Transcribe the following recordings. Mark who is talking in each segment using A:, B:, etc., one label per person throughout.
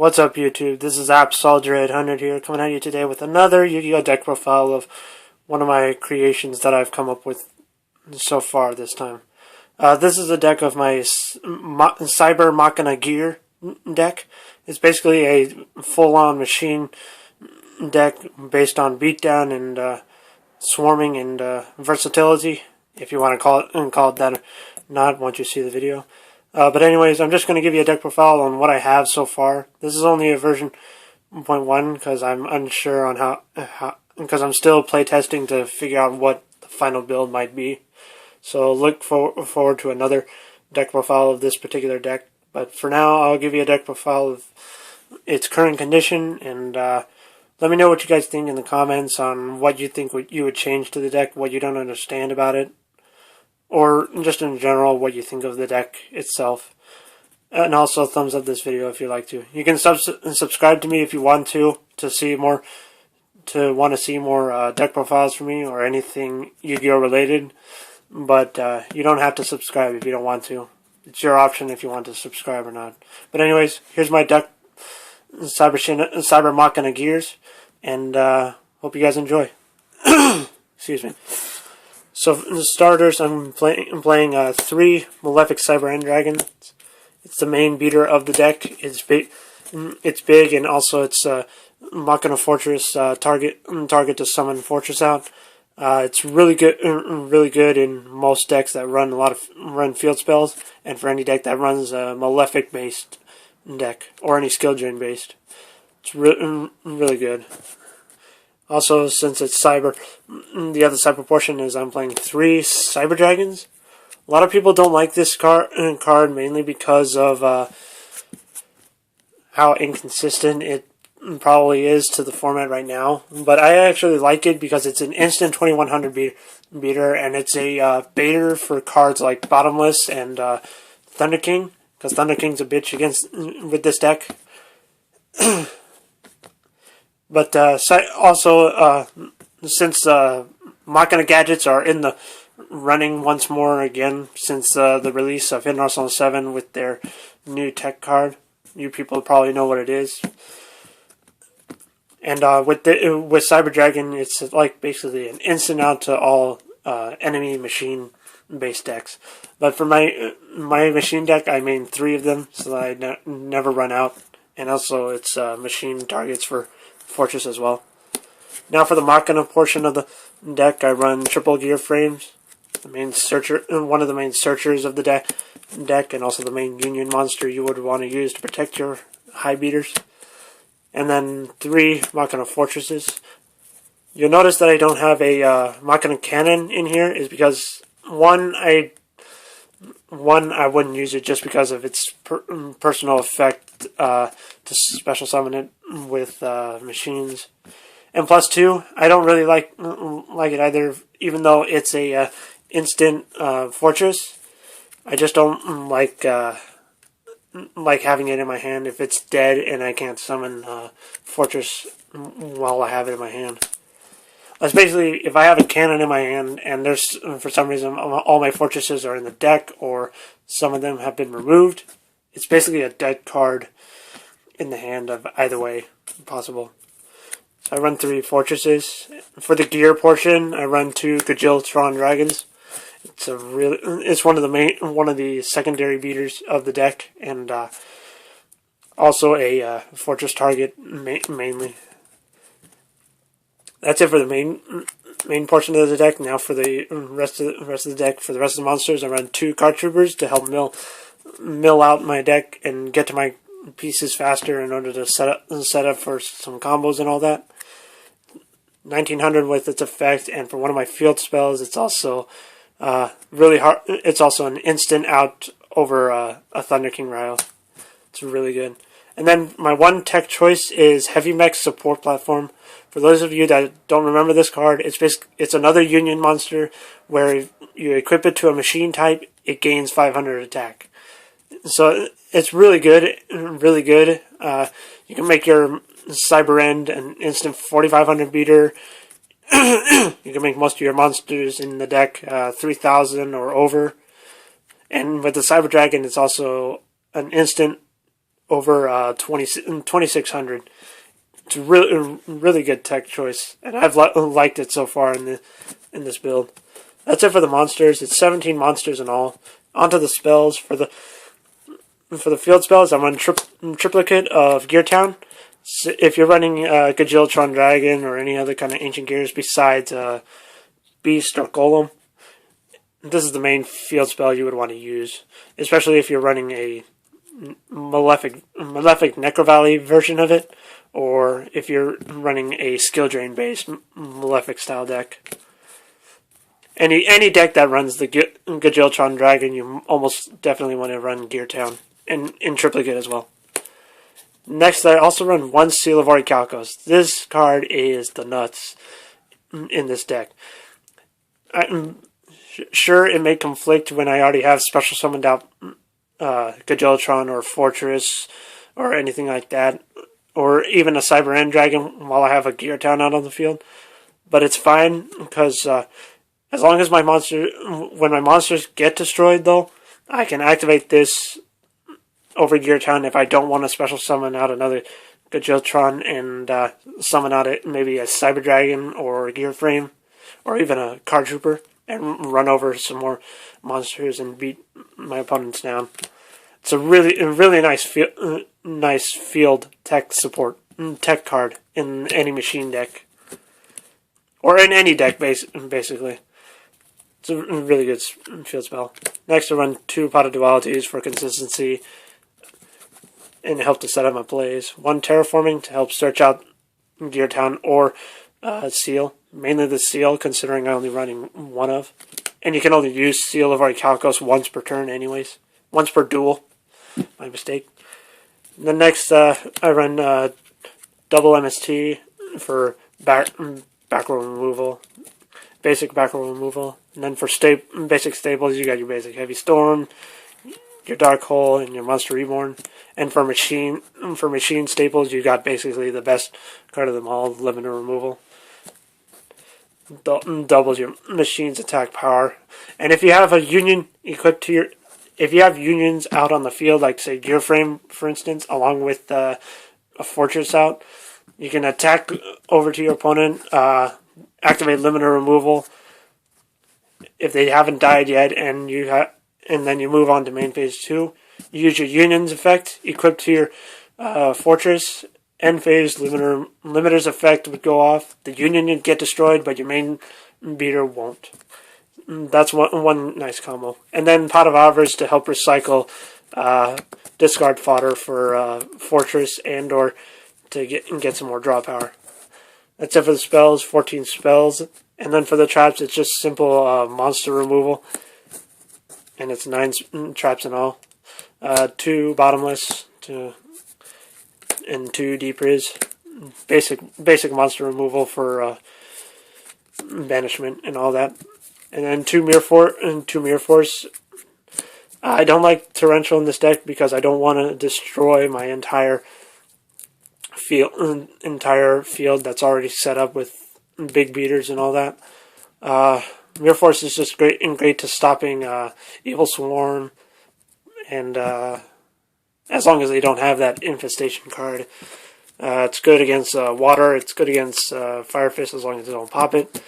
A: What's up, YouTube? This is AppSoldier800 here, coming at you today with another Yu-Gi-Oh! Deck profile of one of my creations that I've come up with so far this time. This is a deck of my Cyber-Machina Gear deck. It's basically a full-on machine deck based on beatdown and swarming and versatility, if you want to call it that or not once you see the video. But anyways, I'm just going to give you a deck profile on what I have so far. This is only a version 1.1 because I'm unsure on how because I'm still playtesting to figure out what the final build might be. So look forward to another deck profile of this particular deck. But for now, I'll give you a deck profile of its current condition, and let me know what you guys think in the comments on what you think you would change to the deck, what you don't understand about it, or just in general what you think of the deck itself. And also thumbs up this video if you like to. You can subscribe to me if you want to see more, deck profiles from me or anything Yu-Gi-Oh related. But you don't have to subscribe if you don't want to. It's your option if you want to subscribe or not. But anyways, here's my deck, Cyber-Machina Gears, and hope you guys enjoy. Excuse me. So for the starters, I'm playing 3 Malefic Cyber Dragons. It's the main beater of the deck. It's big, and also it's Machina Fortress target to summon Fortress out. It's really good in most decks that run field spells, and for any deck that runs a Malefic based deck or any skill drain based. It's really good. Also, since it's Cyber, the other Cyber portion is I'm playing 3 Cyber Dragons. A lot of people don't like this card mainly because of how inconsistent it probably is to the format right now. But I actually like it because it's an instant 2100 beater, and it's a baiter for cards like Bottomless and Thunder King, because Thunder King's a bitch with this deck. But also, since Machina gadgets are in the running once more again since the release of Hidden Arsenal 7 with their new tech card, you people probably know what it is. And with Cyber Dragon, it's like basically an instant out to all enemy machine based decks. But for my machine deck, I main 3 of them so that I never run out, and also it's machine targets for Fortress as well. Now for the Machina portion of the deck, I run triple Gearframes, one of the main searchers of the deck, and also the main union monster you would want to use to protect your high beaters. And then 3 Machina Fortresses. You'll notice that I don't have a Machina Cannon in here is because one I wouldn't use it just because of its personal effect to special summon it with machines. And plus 2, I don't really like it either, even though it's a instant fortress. I just don't like having it in my hand if it's dead and I can't summon fortress while I have it in my hand. That's basically, if I have a cannon in my hand and there's, for some reason, all my fortresses are in the deck or some of them have been removed, it's basically a dead card in the hand of either way possible. So I run 3 fortresses. For the gear portion, I run 2 Gadjiltron dragons. It's one of the secondary beaters of the deck, and also a fortress target mainly. That's it for the main portion of the deck. Now for the rest of the deck, for the rest of the monsters, I run 2 card troopers to help mill out my deck and get to my pieces faster in order to set up for some combos and all that. 1900 with its effect, and for one of my field spells, it's also really hard. It's also an instant out over a Thunder King Ryle. It's really good. And then my one tech choice is Heavy Mech Support Platform. For those of you that don't remember this card, it's another union monster where you equip it to a machine type, it gains 500 attack. So it's really good, really good. You can make your Cyber End an instant 4500 beater. You can make most of your monsters in the deck 3000 or over. And with the Cyber Dragon, it's also an instant over 2600. It's a really good tech choice, and I've liked it so far in this build. That's it for the monsters. It's 17 monsters in all. Onto the spells. For the field spells, I'm on triplicate of Geartown. So if you're running Gadjiltron Dragon or any other kind of ancient gears besides Beast or Golem, this is the main field spell you would want to use, especially if you're running a Malefic Necro Valley version of it, or if you're running a skill drain based Malefic style deck. Any deck that runs the Gadjiltron Dragon, you almost definitely want to run Geartown in triplicate as well. Next, I also run one Seal of Orichalcos. This card is the nuts in this deck. Sure, it may conflict when I already have special summoned out Gadjiltron or Fortress or anything like that, or even a Cyber Dragon while I have a Geartown out on the field. But it's fine, because as long as when my monsters get destroyed, though, I can activate this over Geartown if I don't want to special summon out another Gadjiltron and summon out maybe a Cyber Dragon or a Gearframe or even a Card Trooper and run over some more monsters and beat my opponents down. It's a really nice field tech support tech card in any machine deck or in any deck basically. It's a really good field spell. Next, I run 2 Pot of Dualities for consistency and help to set up my plays. 1 Terraforming to help search out Geartown or Seal. Mainly the Seal, considering I'm only running 1 of. And you can only use Seal of Orichalcos once per turn anyways. Once per duel. My mistake. And then next, I run double MST for back row removal. Basic back row removal. And then for basic staples, you got your basic Heavy Storm, your Dark Hole, and your Monster Reborn. And for machine staples, you got basically the best card of them all, Limiter Removal. Doubles your machine's attack power. And if you have a union equipped to if you have unions out on the field, like say Gearframe, for instance, along with a Fortress out, you can attack over to your opponent, activate Limiter Removal if they haven't died yet, and then you move on to main phase 2. You use your Union's effect equipped to your Fortress. End phase Limiter's effect would go off. The Union would get destroyed, but your main beater won't. That's one nice combo. And then Pot of Avarice to help recycle discard fodder for Fortress and or to get some more draw power. That's it for the spells, 14 spells. And then for the traps, it's just simple monster removal. And it's 9 traps in all. 2 bottomless and 2 deep riz. Basic monster removal for banishment and all that. And then 2 Mirror Force. I don't like Torrential in this deck because I don't want to destroy my entire field that's already set up with big beaters and all that. Mirror Force is just great to stopping Evil Swarm, and as long as they don't have that infestation card. It's good against water. It's good against Fire Fist as long as they don't pop it.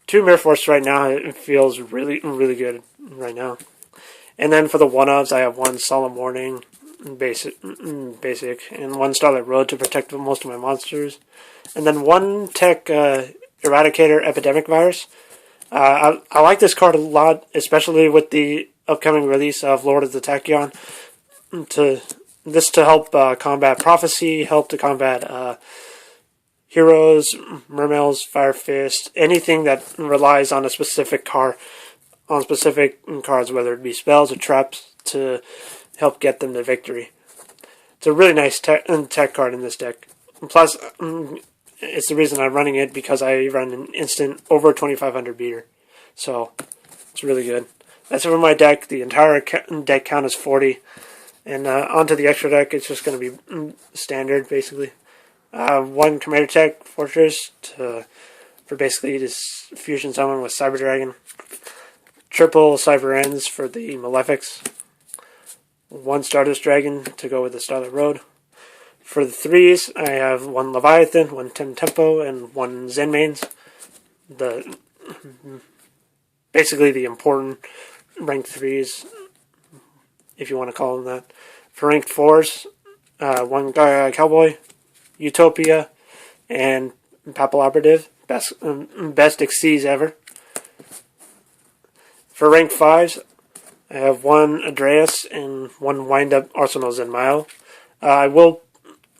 A: 2 Mirror Force right now. It feels really good right now. And then for the one-ofs, I have 1 Solemn Warning, basic, and 1 Starlight Road to protect most of my monsters. And then 1 Tech Eradicator Epidemic Virus. I like this card a lot, especially with the upcoming release of Lord of the Tachyon. To help combat Prophecy, help to combat Heroes, Mermails, Fire Fist, anything that relies on a specific card, on specific cards, whether it be spells or traps, to help get them to victory. It's a really nice tech card in this deck. And plus, it's the reason I'm running it, because I run an instant over 2500 beater. So, it's really good. That's for my deck. The entire deck count is 40. And onto the extra deck, it's just going to be standard, basically. 1 Chimeratech Fortress for basically this fusion summon with Cyber Dragon. Triple Cyber Ends for the Malefics. one Stardust Dragon to go with the Starlight Road. For the 3s, I have one Leviathan, one Temtempo, and one Zenmaines. Basically the important ranked 3s, if you want to call them that. For ranked 4s, one Gagaga Cowboy, Utopia, and Papilloperative. Best Xyz ever. For ranked 5s, I have one Adreus and one Wind-Up Zenmaioh. I will,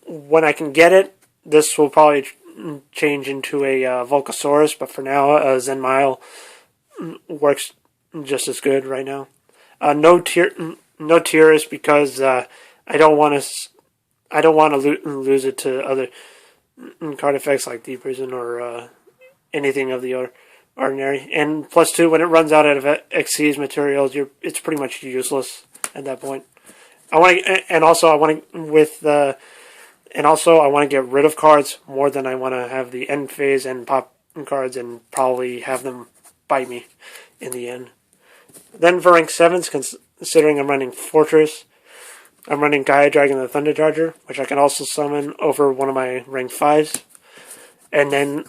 A: when I can get it, this will probably change into a Volcasaurus, but for now, Zenmaioh works just as good right now. No Tiras because I don't want to lose it to other card effects like Deep Prison or anything of the ordinary. And plus 2, when it runs out of Xyz materials, it's pretty much useless at that point. I want to get rid of cards more than I want to have the end phase and pop cards and probably have them bite me in the end. Then for rank 7s, considering I'm running Fortress, I'm running Gaia Dragon the Thunder Charger, which I can also summon over one of my rank 5s. And then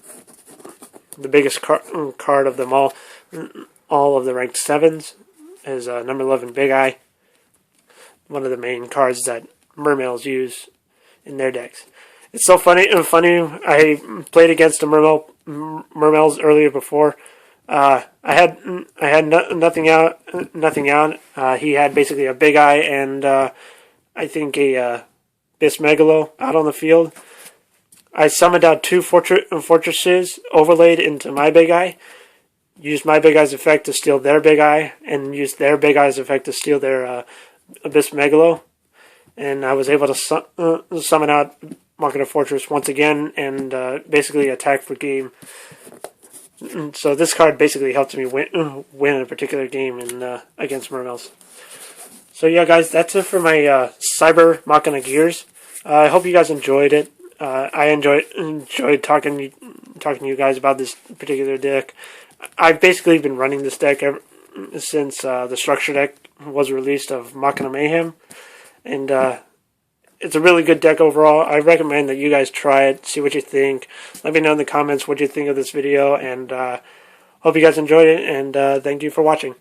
A: the biggest card of them all of the ranked 7s, is number 11 Big Eye, one of the main cards that Mermails use in their decks. It's so funny. I played against the Mermails earlier before. I had nothing out. He had basically a Big Eye and I think a Bismegalo out on the field. I summoned out 2 fortresses overlaid into my Big Eye. Used my Big Eye's effect to steal their Big Eye, and used their Big Eye's effect to steal their Abyss Megalo. And I was able to summon out Machina Fortress once again and basically attack for game. So this card basically helped me win a particular game against Mermails. So yeah, guys, that's it for my Cyber-Machina Gears. I hope you guys enjoyed it. I enjoyed talking to you guys about this particular deck. I've basically been running this deck ever since the structure deck was released of Machina Mayhem, and it's a really good deck overall. I recommend that you guys try it, see what you think. Let me know in the comments what you think of this video, and hope you guys enjoyed it, and thank you for watching.